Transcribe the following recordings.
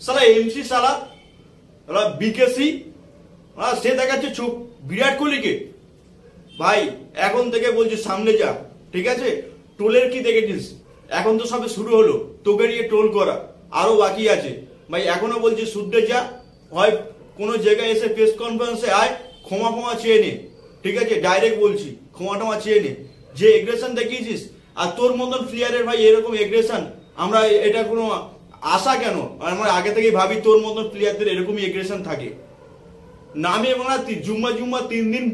সালা এমসি সালা বিকেসি সে দেখাচ্ছে চোখ বিরাট কোহলিকে। ভাই এখন থেকে বলছি সামনে যা, ঠিক আছে? টোলের কি দেখেছিস? এখন তো সবে শুরু হলো, তোকে নিয়ে টোল করা আরো বাকি আছে। ভাই এখনো বলছি শুদ্ধে যা, হয় কোনো জায়গায় এসে প্রেস কনফারেন্সে আয়, ক্ষমা চেয়ে নে, ঠিক আছে? ডাইরেক্ট বলছি ক্ষমা চেয়ে নে। যে এগ্রেশন দেখিয়েছিস, আর তোর মতন প্লেয়ারের ভাই এরকম এগ্রেশন, আমরা এটা কোনো আশা কেন? আমরা আগে থেকেই ভাবি তোর মতন প্লেয়ারদের এরকমই এগ্রেশন থাকে। নামে এবং জুম্মা 3 দিন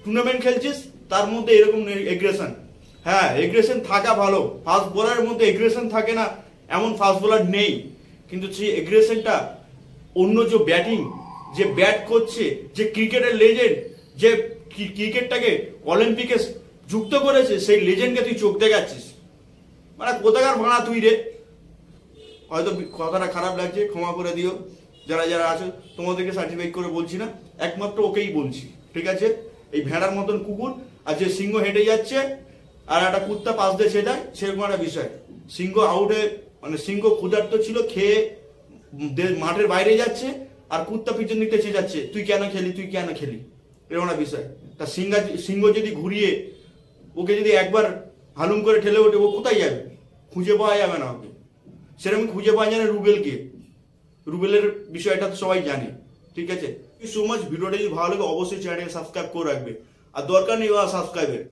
টুর্নামেন্ট খেলছিস, তার মধ্যে এরকম এগ্রেশন। হ্যাঁ, এগ্রেশন থাকা ভালো, ফাস্ট বোলারের মধ্যে এগ্রেশন থাকে না এমন ফাস্ট বোলার নেই, কিন্তু সেই এগ্রেশনটা অন্য যে ব্যাটিং, যে ব্যাট করছে, যে ক্রিকেটের লেজেন্ড, যে ক্রিকেটটাকে অলিম্পিকে যুক্ত করেছে, সেই লেজেন্ডকে তুই চোখ দেখাচ্ছিস। মানে কোথাকার ভাড়া তুই রে? হয়তো কথাটা খারাপ লাগছে, ক্ষমা করে দিও যারা যারা আছে। তোমাদেরকে সার্টিফাই করে বলছি না, একমাত্র ওকেই বলছি, ঠিক আছে? এই ভেড়ার মতন কুকুর, আর যে সিংহ হেঁটে যাচ্ছে আর একটা কুত্তা পাশ দিয়ে সেটায়, সেরকম একটা বিষয়। সিংহ আউটে, মানে সিংহ ক্ষুধার্ত ছিল, খেয়ে মাঠের বাইরে যাচ্ছে, আর কুত্তা পিছন দিকতে চেয়ে যাচ্ছে, তুই কেন খেলি, এরকম একটা বিষয়। তা সিংহ যদি ঘুরিয়ে ওকে যদি একবার হালুম করে ঠেলে ওঠে, ও কোথায় যাবে? খুঁজে পাওয়া যাবে না ওকে। সেরকম খুঁজে পাওয়া যায় না রুবেলকে। রুবেলের বিষয়টা তো সবাই জানে, ঠিক আছে? So much. ভিডিওটা যদি ভালো লাগে অবশ্যই চ্যানেলকে সাবস্ক্রাইব করে রাখবে, আর দরকার নেই সাবস্ক্রাইবের।